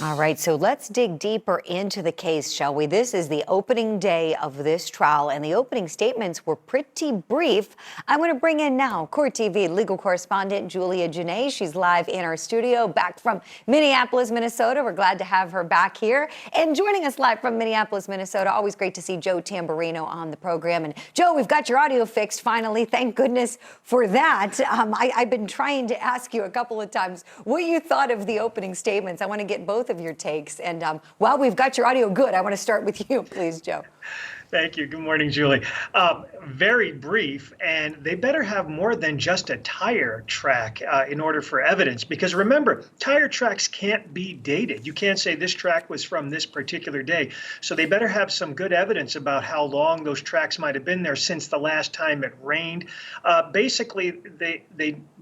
All right, so let's dig deeper into the case, shall we? This is the opening day of this trial, and the opening statements were pretty brief. I'm going to bring in now CourtTV legal correspondent Julia Janae. She's live in our studio, back from Minneapolis, Minnesota. We're glad to have her back here. And joining us live from Minneapolis, Minnesota, always great to see Joe Tamburino on the program. And Joe, we've got your audio fixed finally. Thank goodness for that. I've been trying to ask you a couple of times what you thought of the opening statements. I want to get both of your takes. And while we've got your audio good, I want to start with you, please, Joe. Thank you. Good morning, Julie. Very brief, and they better have more than just a tire track in order for evidence, because remember, tire tracks can't be dated. You can't say this track was from this particular day. So they better have some good evidence about how long those tracks might have been there since the last time it rained. Basically,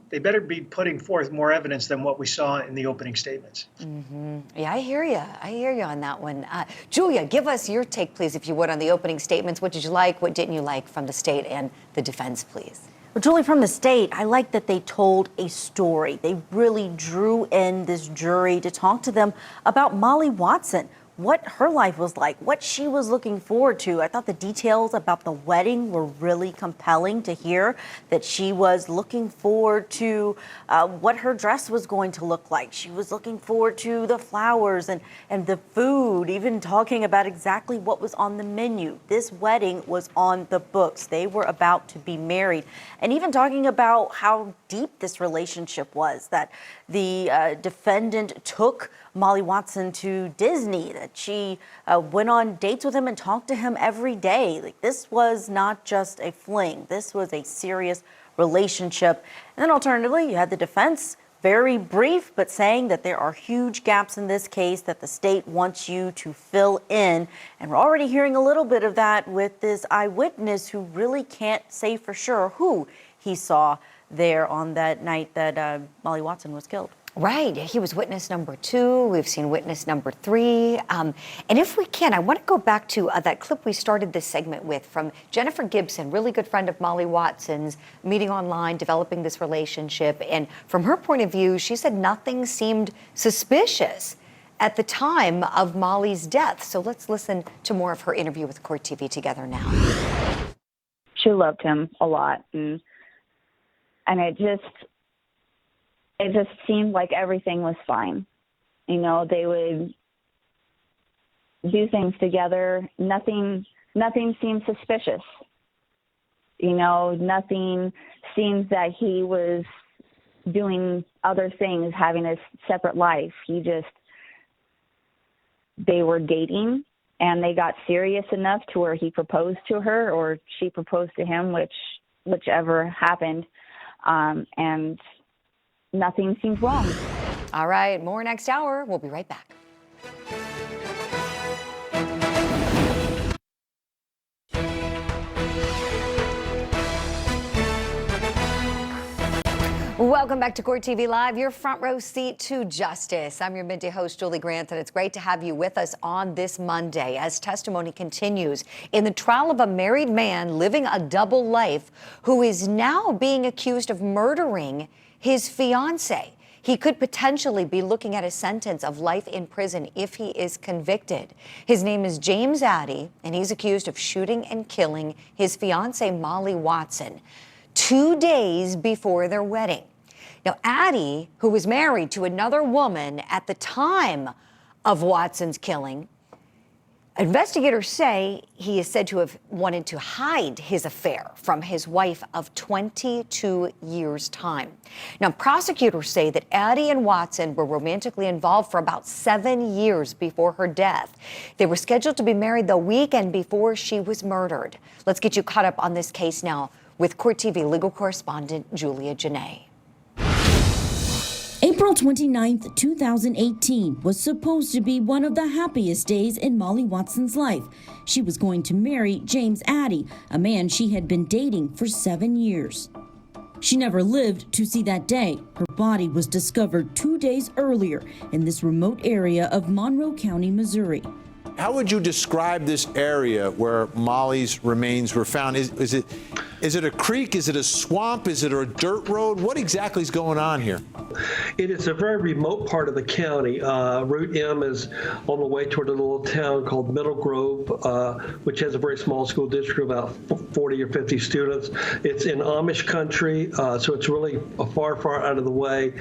they better be putting forth more evidence than what we saw in the opening statements. Mm-hmm. Yeah, I hear you. I hear you on that one. Julia, give us your take, please, if you would, on the opening statements. What did you like? What didn't you like from the state and the defense, please? Well, Julie, from the state, I like that they told a story. They really drew in this jury to talk to them about Molly Watson, what her life was like, what she was looking forward to. I thought the details about the wedding were really compelling to hear, that she was looking forward to what her dress was going to look like. She was looking forward to the flowers and the food, even talking about exactly what was on the menu. This wedding was on the books. They were about to be married. And even talking about how deep this relationship was, that the defendant took Molly Watson to Disney, that she went on dates with him and talked to him every day. Like, this was not just a fling. This was a serious relationship. And then alternatively, you had the defense, very brief, but saying that there are huge gaps in this case that the state wants you to fill in. And we're already hearing a little bit of that with this eyewitness who really can't say for sure who he saw there on that night that Molly Watson was killed. Right. He was witness number 2. We've seen witness number 3. And if we can, I want to go back to that clip we started this segment with from Jennifer Gibson, really good friend of Molly Watson's, meeting online, developing this relationship. And from her point of view, she said nothing seemed suspicious at the time of Molly's death. So let's listen to more of her interview with CourtTV together now. She loved him a lot. And it just seemed like everything was fine. You know, they would do things together. Nothing seemed suspicious. You know, nothing seems that he was doing other things, having a separate life. They were dating, and they got serious enough to where he proposed to her, or she proposed to him, whichever happened. And nothing seems wrong. All right, more next hour. We'll be right back. Welcome back to CourtTV Live, your front row seat to justice. I'm your midday host, Julie Grant, and it's great to have you with us on this Monday as testimony continues in the trial of a married man living a double life who is now being accused of murdering his fiancee. He could potentially be looking at a sentence of life in prison if he is convicted. His name is James Addy, and he's accused of shooting and killing his fiancee, Molly Watson, 2 days before their wedding. Now, Addy, who was married to another woman at the time of Watson's killing, investigators say he is said to have wanted to hide his affair from his wife of 22 years' time. Now, prosecutors say that Addy and Watson were romantically involved for about 7 years before her death. They were scheduled to be married the weekend before she was murdered. Let's get you caught up on this case now with CourtTV legal correspondent Julia Janae. April 29th, 2018 was supposed to be one of the happiest days in Molly Watson's life. She was going to marry James Addy, a man she had been dating for 7 years. She never lived to see that day. Her body was discovered 2 days earlier in this remote area of Monroe County, Missouri. How would you describe this area where Molly's remains were found? Is it Is it a creek? Is it a swamp? Is it a dirt road? What exactly is going on here? It is a very remote part of the county. Route M is on the way toward a little town called Middle Grove, which has a very small school district of about 40 or 50 students. It's in Amish country, so it's really far, far out of the way.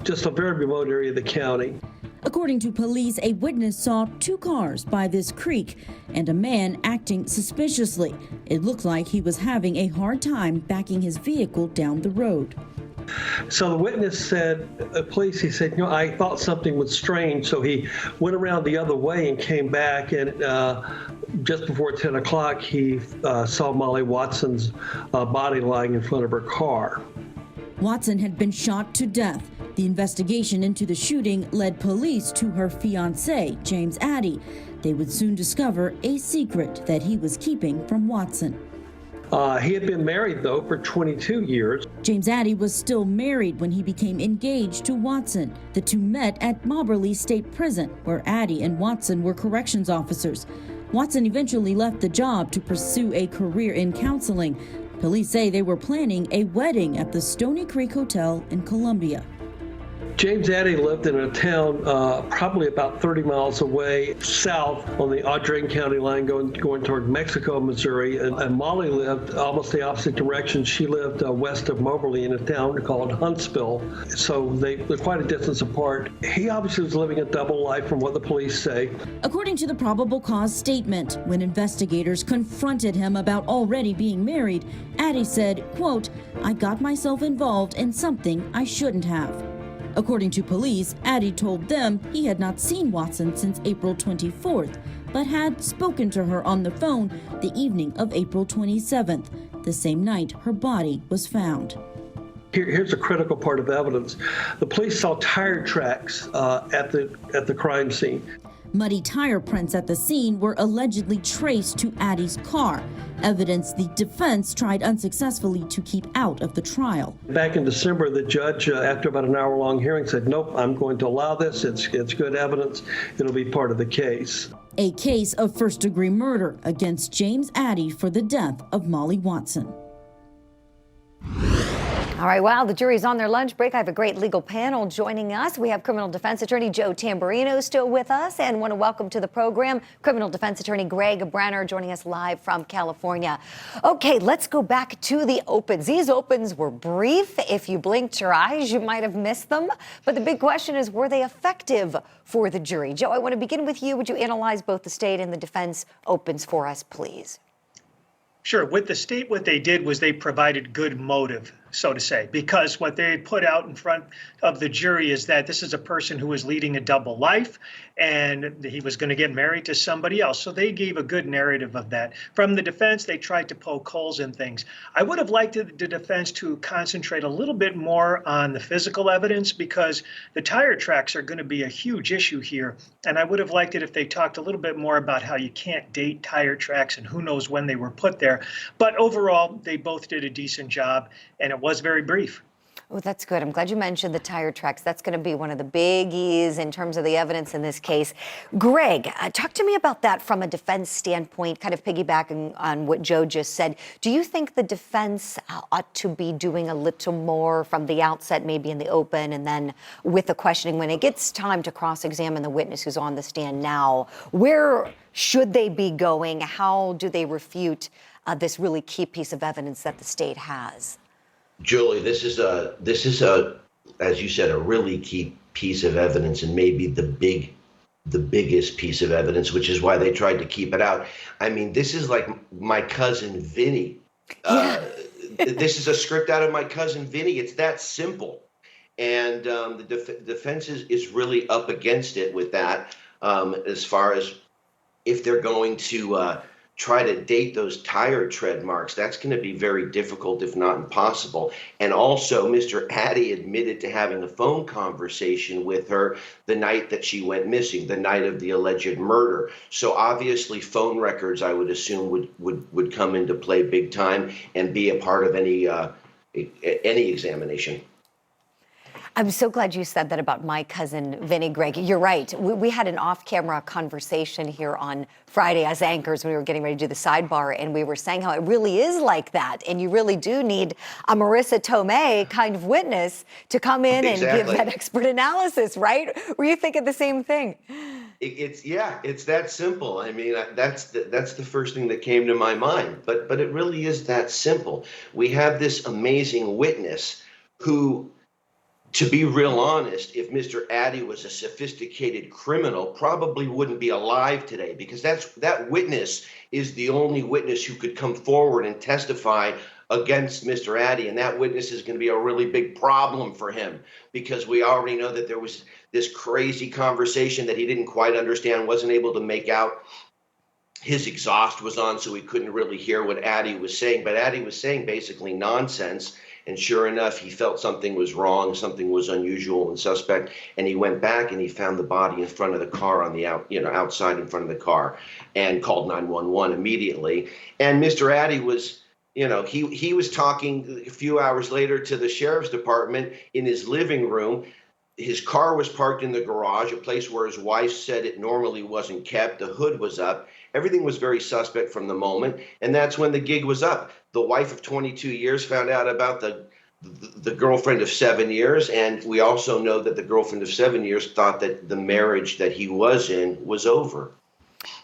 Just a very remote area of the county. According to police, a witness saw 2 cars by this creek and a man acting suspiciously. It looked like he was having a hard time backing his vehicle down the road. So the witness said, police, he said, I thought something was strange. So he went around the other way and came back. And just before 10 o'clock, he saw Molly Watson's body lying in front of her car. Watson had been shot to death. The investigation into the shooting led police to her fiancé, James Addy. They would soon discover a secret that he was keeping from Watson. He had been married, though, for 22 years. James Addy was still married when he became engaged to Watson. The two met at Moberly State Prison, where Addy and Watson were corrections officers. Watson eventually left the job to pursue a career in counseling. Police say they were planning a wedding at the Stony Creek Hotel in Columbia. James Addy lived in a town probably about 30 miles away south on the Audrain County line going toward Mexico, Missouri. And Molly lived almost the opposite direction. She lived west of Moberly in a town called Huntsville. So they're quite a distance apart. He obviously was living a double life from what the police say. According to the probable cause statement, when investigators confronted him about already being married, Addy said, quote, "I got myself involved in something I shouldn't have." According to police, Addy told them he had not seen Watson since April 24th, but had spoken to her on the phone the evening of April 27th, the same night her body was found. Here's a critical part of evidence. The police saw tire tracks at the crime scene. Muddy tire prints at the scene were allegedly traced to Addy's car, evidence the defense tried unsuccessfully to keep out of the trial. Back in December, the judge, after about an hour-long hearing, said, nope, I'm going to allow this. It's good evidence. It'll be part of the case. A case of first-degree murder against James Addy for the death of Molly Watson. All right, well, the jury's on their lunch break. I have a great legal panel joining us. We have criminal defense attorney Joe Tamburino still with us, and want to welcome to the program criminal defense attorney Greg Brenner joining us live from California. Okay, let's go back to the opens. These opens were brief. If you blinked your eyes, you might have missed them. But the big question is, were they effective for the jury? Joe, I want to begin with you. Would you analyze both the state and the defense opens for us, please? Sure. With the state, what they did was they provided good motive, so to say, because what they put out in front of the jury is that this is a person who was leading a double life and he was going to get married to somebody else. So they gave a good narrative of that. From the defense, they tried to poke holes in things. I would have liked the defense to concentrate a little bit more on the physical evidence because the tire tracks are going to be a huge issue here. And I would have liked it if they talked a little bit more about how you can't date tire tracks and who knows when they were put there. But overall, they both did a decent job, and it was very brief. Oh, that's good. I'm glad you mentioned the tire tracks. That's going to be one of the biggies in terms of the evidence in this case. Greg, talk to me about that from a defense standpoint, kind of piggybacking on what Joe just said. Do you think the defense ought to be doing a little more from the outset, maybe in the open, and then with the questioning when it gets time to cross-examine the witness who's on the stand now? Where should they be going? How do they refute this really key piece of evidence that the state has? Julie, this is a, as you said, a really key piece of evidence, and maybe the biggest piece of evidence, which is why they tried to keep it out. I mean, this is like My Cousin Vinny. This is a script out of My Cousin Vinny. It's that simple, and the defense is really up against it with that. As far as if they're going to try to date those tire tread marks, that's going to be very difficult, if not impossible. And also, Mr. Addy admitted to having a phone conversation with her the night that she went missing, the night of the alleged murder. So obviously, phone records, I would assume, would come into play big time and be a part of any examination. I'm so glad you said that about my cousin Vinny, Greg. You're right. We had an off-camera conversation here on Friday as anchors when we were getting ready to do the sidebar, and we were saying how it really is like that, and you really do need a Marissa Tomei kind of witness to come in and give that expert analysis, right? Were you thinking the same thing? It's that simple. I mean, that's the first thing that came to my mind. But it really is that simple. We have this amazing witness who, to be real honest, if Mr. Addy was a sophisticated criminal, probably wouldn't be alive today, because that witness is the only witness who could come forward and testify against Mr. Addy, and that witness is going to be a really big problem for him, because we already know that there was this crazy conversation that he didn't quite understand, wasn't able to make out. His exhaust was on, so he couldn't really hear what Addy was saying, but Addy was saying basically nonsense. And sure enough, he felt something was wrong, something was unusual and suspect, and he went back and he found the body in front of the car on the outside in front of the car, and called 911 immediately. And Mr. Addy was, he was talking a few hours later to the sheriff's department in his living room. His car was parked in the garage, a place where his wife said it normally wasn't kept. The hood was up. Everything was very suspect from the moment, and that's when the gig was up. The wife of 22 years found out about the girlfriend of 7 years, and we also know that the girlfriend of 7 years thought that the marriage that he was in was over.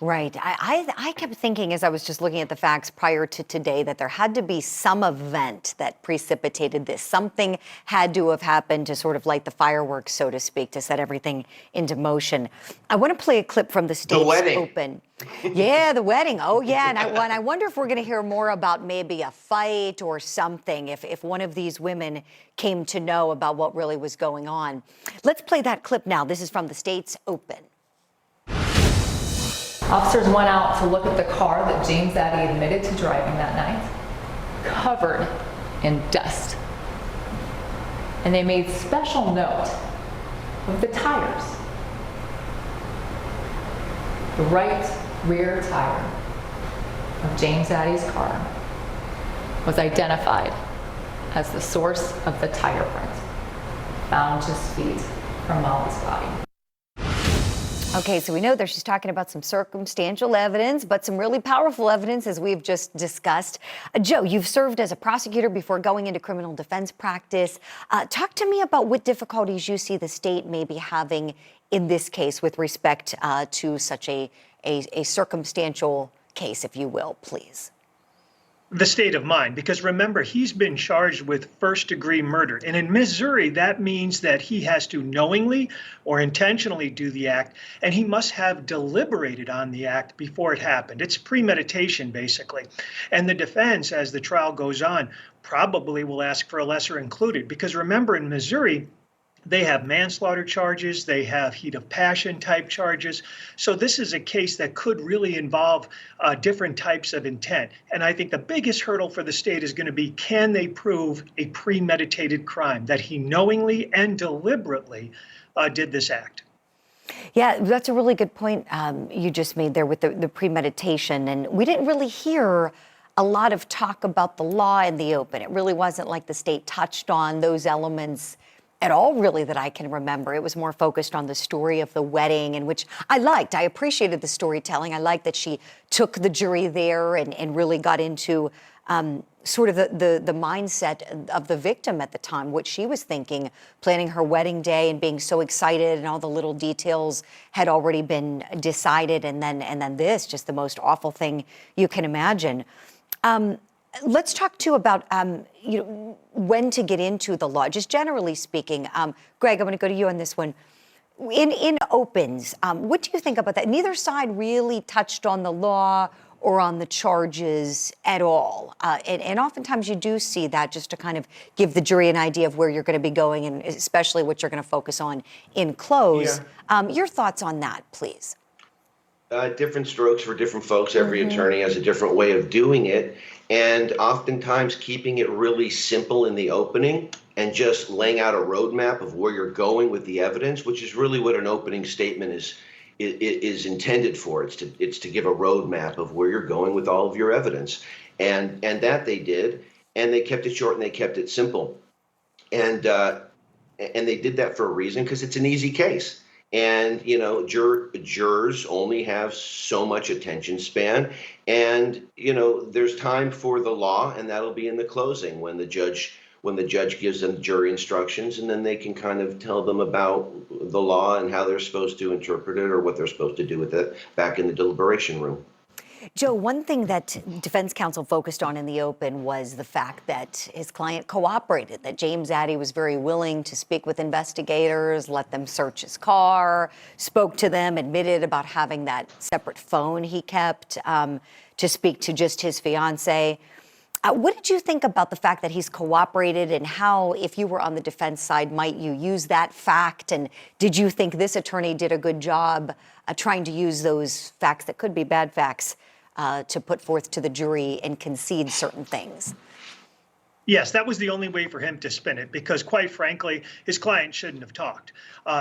Right. I kept thinking, as I was just looking at the facts prior to today, that there had to be some event that precipitated this. Something had to have happened to sort of light the fireworks, so to speak, to set everything into motion. I want to play a clip from the state's open. Yeah, the wedding. Oh, yeah. And I wonder if we're going to hear more about maybe a fight or something, if one of these women came to know about what really was going on. Let's play that clip now. This is from the state's open. Officers went out to look at the car that James Addy admitted to driving that night, covered in dust. And they made special note of the tires. The right rear tire of James Addy's car was identified as the source of the tire print found just feet from Molly's body. Okay, so we know that she's talking about some circumstantial evidence, but some really powerful evidence, as we've just discussed. Joe, you've served as a prosecutor before going into criminal defense practice. Talk to me about what difficulties you see the state may be having in this case with respect to such a circumstantial case, if you will, please. The state of mind, because remember, he's been charged with first-degree murder. And in Missouri, that means that he has to knowingly or intentionally do the act, and he must have deliberated on the act before it happened. It's premeditation, basically. And the defense, as the trial goes on, probably will ask for a lesser included, because remember, in Missouri, they have manslaughter charges, they have heat of passion type charges. So this is a case that could really involve different types of intent. And I think the biggest hurdle for the state is going to be, can they prove a premeditated crime, that he knowingly and deliberately did this act? Yeah, that's a really good point you just made there with the premeditation. And we didn't really hear a lot of talk about the law in the open. It really wasn't like the state touched on those elements at all, really, that I can remember. It was more focused on the story of the wedding, and which I liked. I appreciated the storytelling. I liked that she took the jury there and really got into sort of the mindset of the victim at the time, what she was thinking, planning her wedding day and being so excited, and all the little details had already been decided, and then this, just the most awful thing you can imagine. Let's talk too about when to get into the law, just generally speaking. Greg, I'm going to go to you on this one. In opens, what do you think about that? Neither side really touched on the law or on the charges at all. And oftentimes you do see that, just to kind of give the jury an idea of where you're going to be going, and especially what you're going to focus on in close. Yeah. Your thoughts on that, please. Different strokes for different folks. Every attorney has a different way of doing it. And oftentimes keeping it really simple in the opening and just laying out a roadmap of where you're going with the evidence, which is really what an opening statement is intended for. It's to give a roadmap of where you're going with all of your evidence. And that they did, and they kept it short and they kept it simple. And and they did that for a reason, because it's an easy case. And, jurors only have so much attention span. And, there's time for the law, and that'll be in the closing when the judge gives them jury instructions, and then they can kind of tell them about the law and how they're supposed to interpret it or what they're supposed to do with it back in the deliberation room. Joe, one thing that defense counsel focused on in the open was the fact that his client cooperated, that James Addy was very willing to speak with investigators, let them search his car, spoke to them, admitted about having that separate phone he kept to speak to just his fiancee. What did you think about the fact that he's cooperated, and how, if you were on the defense side, might you use that fact? And did you think this attorney did a good job trying to use those facts that could be bad facts to put forth to the jury and concede certain things? Yes, that was the only way for him to spin it, because quite frankly, his client shouldn't have talked.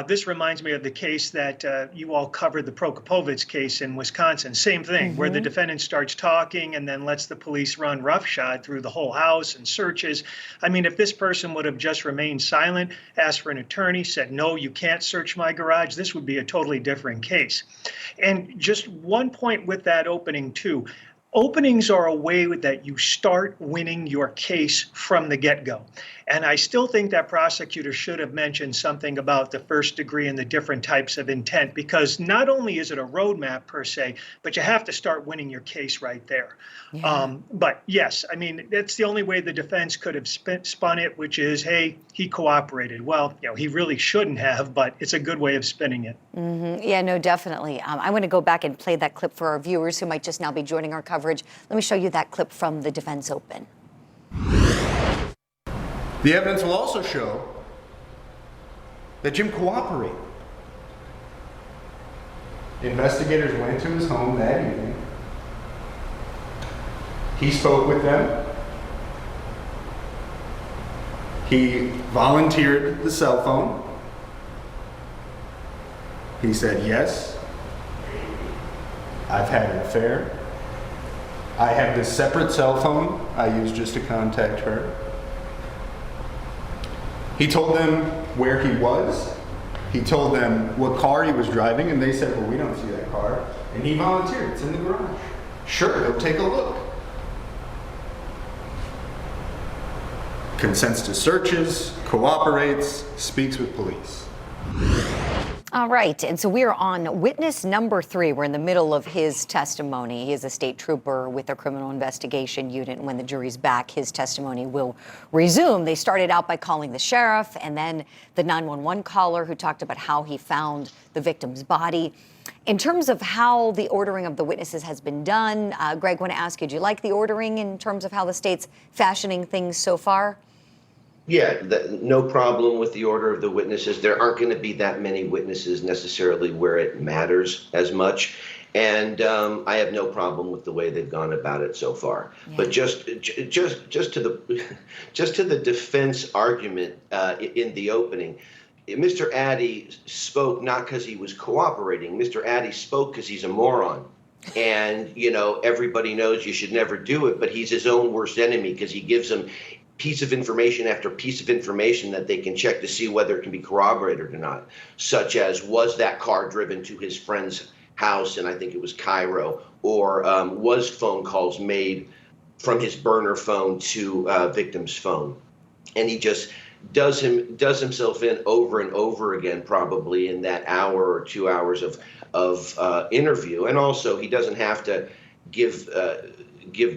This reminds me of the case that you all covered, the Prokopovich case in Wisconsin. Same thing, where the defendant starts talking and then lets the police run roughshod through the whole house and searches. I mean, if this person would have just remained silent, asked for an attorney, said, no, you can't search my garage, this would be a totally different case. And just one point with that opening too. Openings are a way that you start winning your case from the get-go. And I still think that prosecutor should have mentioned something about the first degree and the different types of intent, because not only is it a roadmap per se, but you have to start winning your case right there. Yeah. But yes, I mean, that's the only way the defense could have spun it, which is, hey, he cooperated. Well, he really shouldn't have, but it's a good way of spinning it. Yeah, no, definitely. I'm going to go back and play that clip for our viewers who might just now be joining our coverage. Let me show you that clip from the defense open. The evidence will also show that Jim cooperated. Investigators went to his home that evening. He spoke with them. He volunteered the cell phone. He said, yes, I've had an affair. I have this separate cell phone I use just to contact her. He told them where he was. He told them what car he was driving, and they said, well, we don't see that car. And he volunteered, it's in the garage. Sure, go take a look. Consents to searches, cooperates, speaks with police. All right, and so we are on witness number 3. We're in the middle of his testimony. He is a state trooper with a criminal investigation unit, and when the jury's back, his testimony will resume. They started out by calling the sheriff, and then the 911 caller who talked about how he found the victim's body. In terms of how the ordering of the witnesses has been done, Greg, I want to ask you, do you like the ordering in terms of how the state's fashioning things so far? Yeah, no problem with the order of the witnesses. There aren't going to be that many witnesses necessarily where it matters as much. And I have no problem with the way they've gone about it so far. Yeah. But just to the defense argument in the opening, Mr. Addy spoke not because he was cooperating. Mr. Addy spoke because he's a moron. And, everybody knows you should never do it, but he's his own worst enemy because he gives them piece of information after piece of information that they can check to see whether it can be corroborated or not, such as, was that car driven to his friend's house, and I think it was Cairo, or was phone calls made from his burner phone to victim's phone. And he just does himself in over and over again, probably in that hour or 2 hours of interview. And also, he doesn't have to give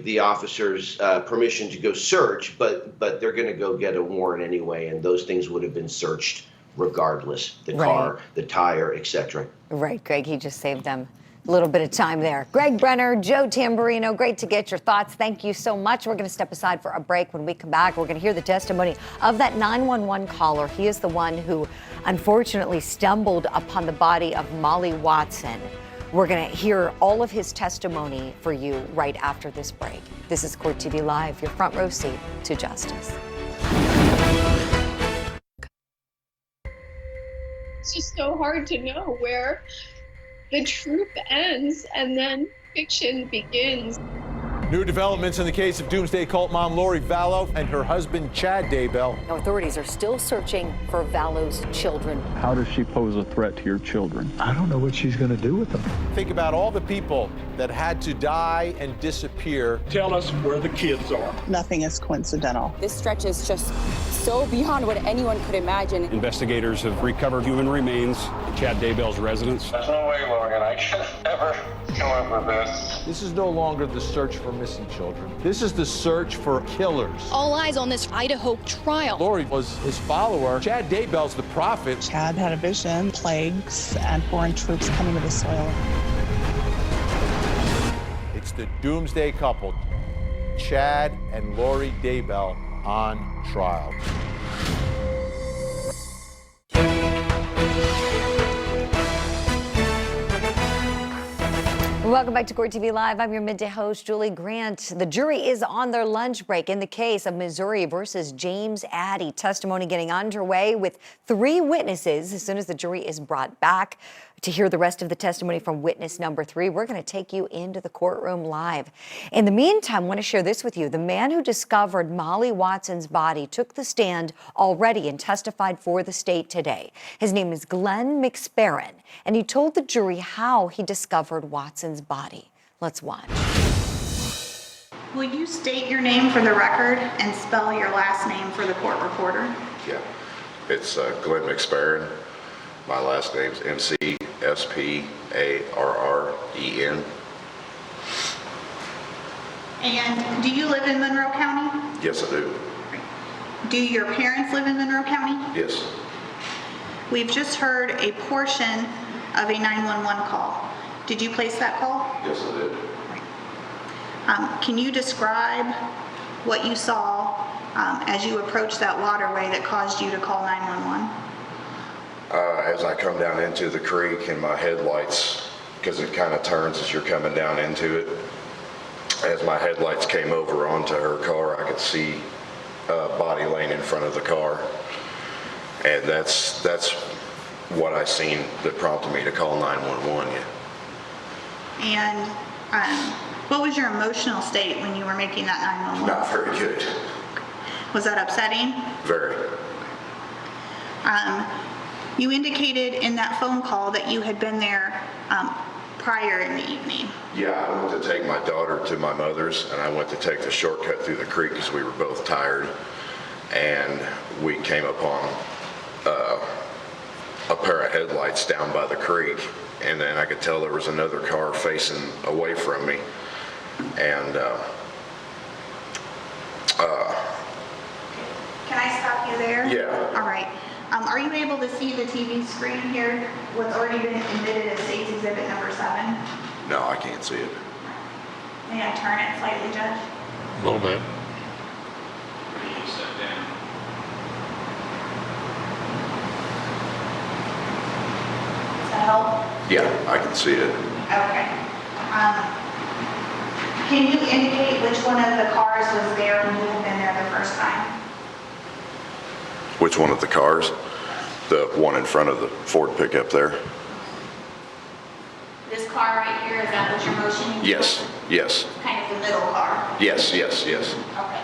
the officers permission to go search, but they're going to go get a warrant anyway, and those things would have been searched regardless, the car, the tire, etc. Right, Greg, he just saved them a little bit of time there. Greg Brenner, Joe Tamburino, great to get your thoughts. Thank you so much. We're going to step aside for a break. When we come back, we're going to hear the testimony of that 911 caller. He is the one who unfortunately stumbled upon the body of Molly Watson. We're going to hear all of his testimony for you right after this break. This is Court TV Live, your front row seat to justice. It's just so hard to know where the truth ends and then fiction begins. New developments in the case of doomsday cult mom Lori Vallow and her husband Chad Daybell. Now, authorities are still searching for Vallow's children. How does she pose a threat to your children? I don't know what she's going to do with them. Think about all the people that had to die and disappear. Tell us where the kids are. Nothing is coincidental. This stretch is just so beyond what anyone could imagine. Investigators have recovered human remains at Chad Daybell's residence. There's no way, Logan, I could ever come up with this. This is no longer the search for missing children. This is the search for killers. All eyes on this Idaho trial. Lori was his follower. Chad Daybell's the prophet. Chad had a vision, plagues, and foreign troops coming to the soil. It's the doomsday couple, Chad and Lori Daybell, on trial. Welcome back to Court TV Live. I'm your midday host, Julie Grant. The jury is on their lunch break in the case of Missouri versus James Addy. Testimony getting underway with 3 witnesses. As soon as the jury is brought back to hear the rest of the testimony from witness number 3, we're going to take you into the courtroom live. In the meantime, I want to share this with you. The man who discovered Molly Watson's body took the stand already and testified for the state today. His name is Glenn McSparron, and he told the jury how he discovered Watson's body. Let's watch. Will you state your name for the record and spell your last name for the court reporter? Yeah, it's Glenn McSparron. My last name's McSparren. And do you live in Monroe County? Yes, I do. Do your parents live in Monroe County? Yes. We've just heard a portion of a 911 call. Did you place that call? Yes, I did. Can you describe what you saw as you approached that waterway that caused you to call 911? As I come down into the creek and my headlights, because it kind of turns as you're coming down into it, as my headlights came over onto her car, I could see a body laying in front of the car. And that's what I seen that prompted me to call 911. Yeah. And what was your emotional state when you were making that 911? Not very good. Was that upsetting? Very. You indicated in that phone call that you had been there prior in the evening. Yeah, I went to take my daughter to my mother's, and I went to take the shortcut through the creek because we were both tired. And we came upon a pair of headlights down by the creek, and then I could tell there was another car facing away from me. And can I stop you there? Yeah. All right. Are you able to see the TV screen here? What's already been admitted as State's Exhibit number 7? No, I can't see it. May I turn it slightly, Judge? A little bit. Does that help? Yeah, I can see it. Okay. Can you indicate which one of the cars was there when you had been there the first time? Which one of the cars? The one in front of the Ford pickup there? This car right here, is that what you're motioning? Yes, yes. Kind of the middle car? Yes, yes, yes. Okay.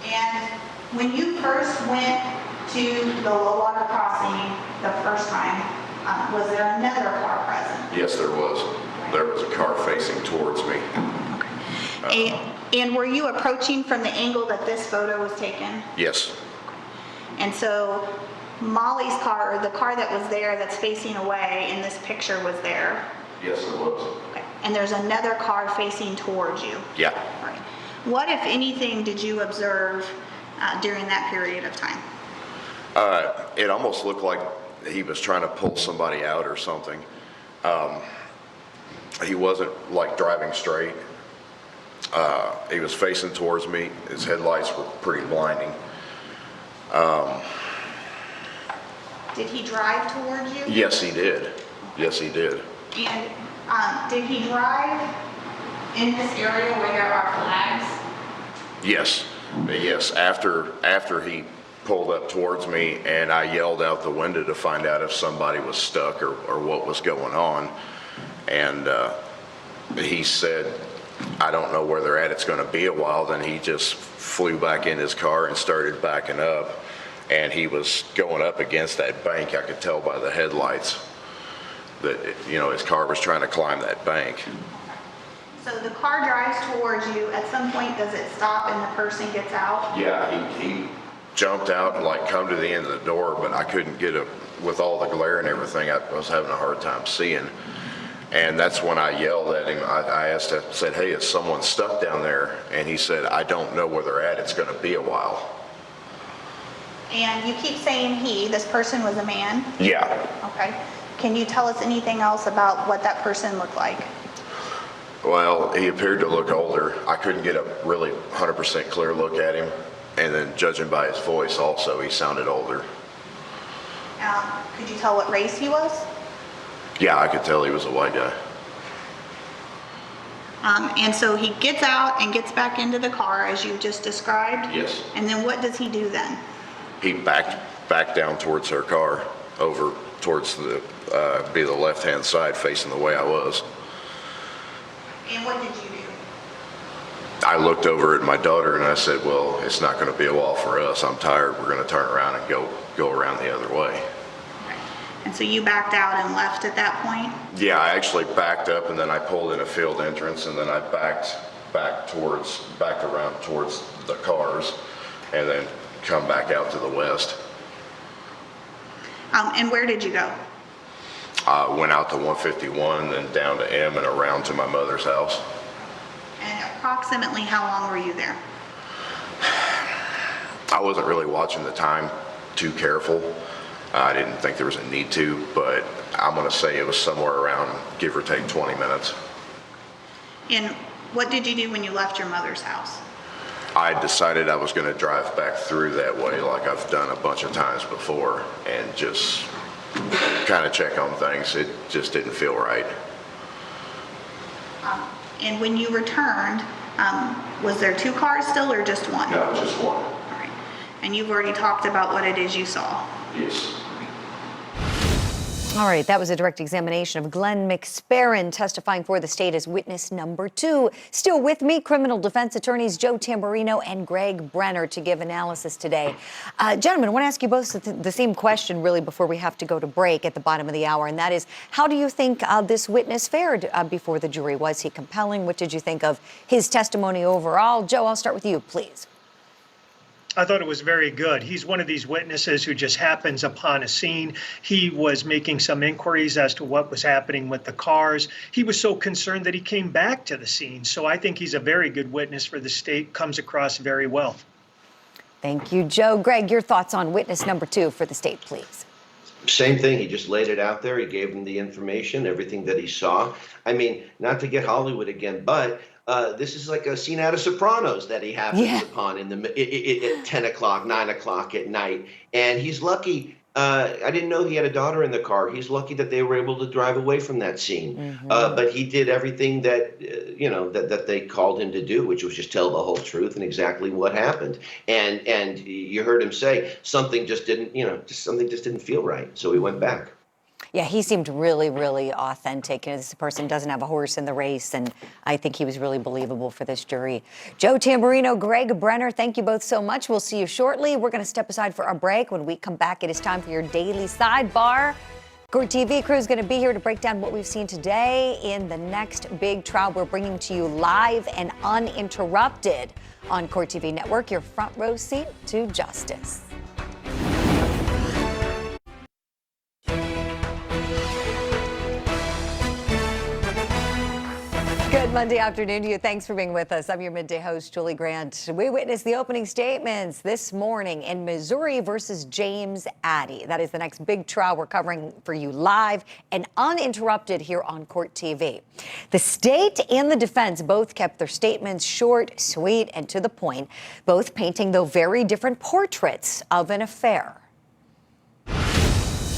And when you first went to the low water crossing the first time, was there another car present? Yes, there was. There was a car facing towards me. Okay. And were you approaching from the angle that this photo was taken? Yes. And so Molly's car, or the car that was there that's facing away in this picture, was there? Yes, it was. Okay. And there's another car facing towards you? Yeah. Right. What, if anything, did you observe during that period of time? It almost looked like he was trying to pull somebody out or something. He wasn't like driving straight. He was facing towards me. His headlights were pretty blinding. Did he drive towards you? Yes, he did. Yes, he did. And did he drive in this area where there are flags? Yes. Yes. After he pulled up towards me and I yelled out the window to find out if somebody was stuck or what was going on. And he said I don't know where they're at. It's going to be a while. Then he just flew back in his car and started backing up. And he was going up against that bank. I could tell by the headlights that, his car was trying to climb that bank. So the car drives towards you. At some point, does it stop and the person gets out? Yeah, he jumped out and come to the end of the door, but I couldn't get with all the glare and everything. I was having a hard time seeing. And that's when I yelled at him. I said, hey, is someone stuck down there? And he said, I don't know where they're at. It's going to be a while. And you keep saying this person was a man? Yeah. Okay. Can you tell us anything else about what that person looked like? Well, he appeared to look older. I couldn't get a really 100% clear look at him. And then judging by his voice also, he sounded older. Could you tell what race he was? Yeah, I could tell he was a white guy. And so he gets out and gets back into the car as you just described? Yes. And then what does he do then? He backed down towards her car, over towards the left-hand side facing the way I was. And what did you do? I looked over at my daughter and I said, well, it's not going to be a while for us. I'm tired. We're going to turn around and go around the other way. And so you backed out and left at that point? Yeah, I actually backed up and then I pulled in a field entrance and then I backed around towards the cars and then come back out to the west. And where did you go? I went out to 151, then down to M and around to my mother's house. And approximately how long were you there? I wasn't really watching the time too careful. I didn't think there was a need to, but I'm going to say it was somewhere around, give or take, 20 minutes. And what did you do when you left your mother's house? I decided I was going to drive back through that way like I've done a bunch of times before and just kind of check on things. It just didn't feel right. And when you returned, was there two cars still or just one? No, just one. All right. And you've already talked about what it is you saw. Yes. All right, that was a direct examination of Glenn McSparron testifying for the state as witness number 2. Still with me, criminal defense attorneys Joe Tamburino and Greg Brenner to give analysis today. Gentlemen, I want to ask you both the same question really before we have to go to break at the bottom of the hour, and that is, how do you think this witness fared before the jury? Was he compelling? What did you think of his testimony overall? Joe, I'll start with you, please. I thought it was very good. He's one of these witnesses who just happens upon a scene. He was making some inquiries as to what was happening with the cars. He was so concerned that he came back to the scene. So I think he's a very good witness for the state, comes across very well. Thank you, Joe. Greg, your thoughts on witness number 2 for the state, please. Same thing. He just laid it out there. He gave him the information, everything that he saw. I mean, not to get Hollywood again, but this is like a scene out of Sopranos that he happens upon at 10 o'clock, 9 o'clock at night. And he's lucky. I didn't know he had a daughter in the car. He's lucky that they were able to drive away from that scene. Mm-hmm. But he did everything that, that they called him to do, which was just tell the whole truth and exactly what happened. And you heard him say something just didn't, something just didn't feel right. So he went back. Yeah, he seemed really, really authentic. This person doesn't have a horse in the race, and I think he was really believable for this jury. Joe Tamburino, Greg Brenner, thank you both so much. We'll see you shortly. We're going to step aside for our break. When we come back, it is time for your daily sidebar. CourtTV crew is going to be here to break down what we've seen today in the next big trial we're bringing to you live and uninterrupted on CourtTV Network, your front row seat to justice. Good Monday afternoon to you. Thanks for being with us. I'm your midday host, Julie Grant. We witnessed the opening statements this morning in Missouri versus James Addy. That is the next big trial we're covering for you live and uninterrupted here on CourtTV. The state and the defense both kept their statements short, sweet, and to the point, both painting, though, very different portraits of an affair.